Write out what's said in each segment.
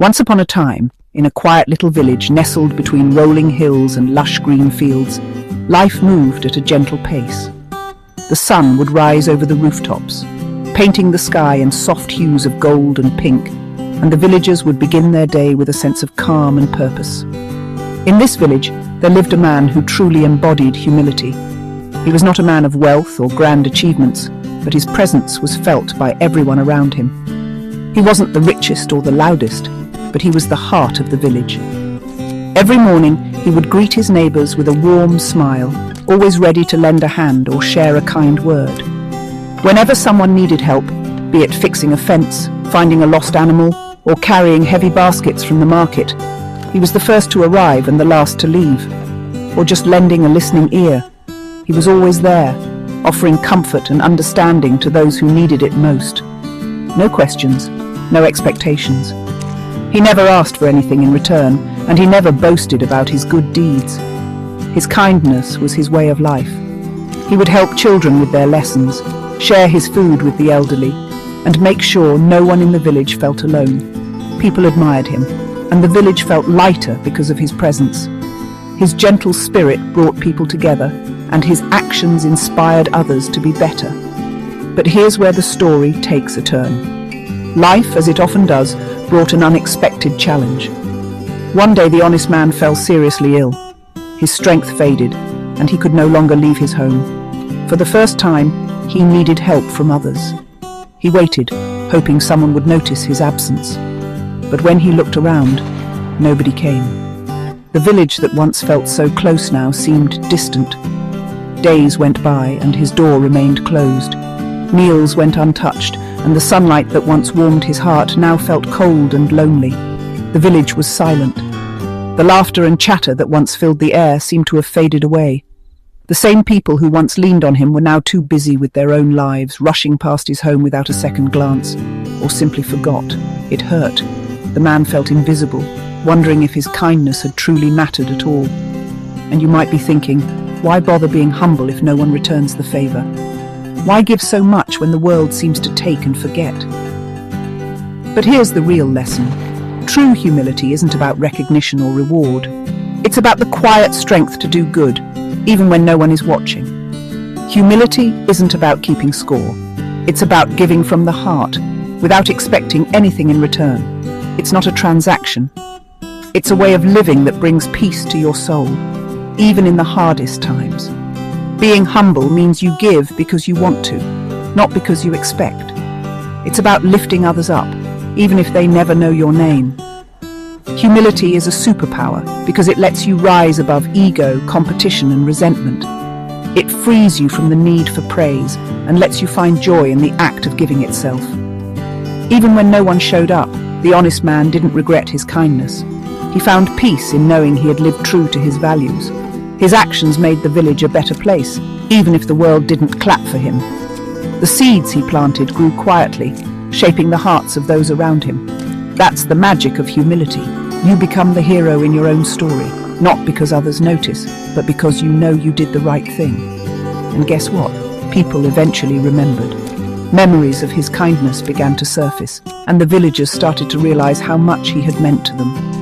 Once upon a time, in a quiet little village nestled between rolling hills and lush green fields, life moved at a gentle pace. The sun would rise over the rooftops, painting the sky in soft hues of gold and pink, and the villagers would begin their day with a sense of calm and purpose. In this village, there lived a man who truly embodied humility. He was not a man of wealth or grand achievements, but his presence was felt by everyone around him. He wasn't the richest or the loudest, but he was the heart of the village. Every morning, he would greet his neighbours with a warm smile, always ready to lend a hand or share a kind word. Whenever someone needed help, be it fixing a fence, finding a lost animal, or carrying heavy baskets from the market, he was the first to arrive and the last to leave, or just lending a listening ear. He was always there, offering comfort and understanding to those who needed it most. No questions, no expectations. He never asked for anything in return, and he never boasted about his good deeds. His kindness was his way of life. He would help children with their lessons, share his food with the elderly, and make sure no one in the village felt alone. People admired him, and the village felt lighter because of his presence. His gentle spirit brought people together, and his actions inspired others to be better. But here's where the story takes a turn. Life, as it often does, brought an unexpected challenge. One day the honest man fell seriously ill. His strength faded, and he could no longer leave his home. For the first time, he needed help from others. He waited, hoping someone would notice his absence. But when he looked around, nobody came. The village that once felt so close now seemed distant. Days went by, and his door remained closed. Meals went untouched, and the sunlight that once warmed his heart now felt cold and lonely. The village was silent. The laughter and chatter that once filled the air seemed to have faded away. The same people who once leaned on him were now too busy with their own lives, rushing past his home without a second glance, or simply forgot. It hurt. The man felt invisible, wondering if his kindness had truly mattered at all. And you might be thinking, why bother being humble if no one returns the favor? Why give so much when the world seems to take and forget? But here's the real lesson. True humility isn't about recognition or reward. It's about the quiet strength to do good, even when no one is watching. Humility isn't about keeping score. It's about giving from the heart, without expecting anything in return. It's not a transaction. It's a way of living that brings peace to your soul, even in the hardest times. Being humble means you give because you want to, not because you expect. It's about lifting others up, even if they never know your name. Humility is a superpower because it lets you rise above ego, competition, and resentment. It frees you from the need for praise and lets you find joy in the act of giving itself. Even when no one showed up, the honest man didn't regret his kindness. He found peace in knowing he had lived true to his values. His actions made the village a better place, even if the world didn't clap for him. The seeds he planted grew quietly, shaping the hearts of those around him. That's the magic of humility. You become the hero in your own story, not because others notice, but because you know you did the right thing. And guess what? People eventually remembered. Memories of his kindness began to surface, and the villagers started to realize how much he had meant to them.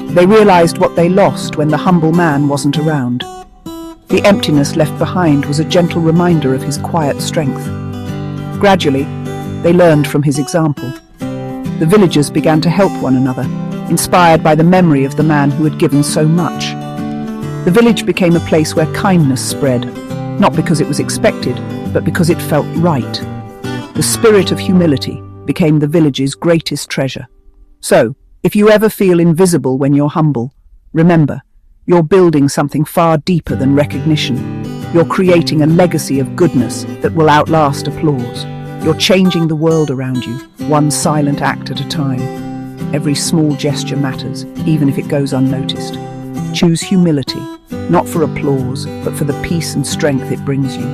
They realized what they lost when the humble man wasn't around. The emptiness left behind was a gentle reminder of his quiet strength. Gradually, they learned from his example. The villagers began to help one another, inspired by the memory of the man who had given so much. The village became a place where kindness spread, not because it was expected, but because it felt right. The spirit of humility became the village's greatest treasure. So, if you ever feel invisible when you're humble, remember, you're building something far deeper than recognition. You're creating a legacy of goodness that will outlast applause. You're changing the world around you, one silent act at a time. Every small gesture matters, even if it goes unnoticed. Choose humility, not for applause, but for the peace and strength it brings you.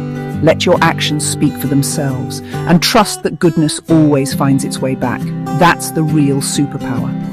Let your actions speak for themselves, and trust that goodness always finds its way back. That's the real superpower.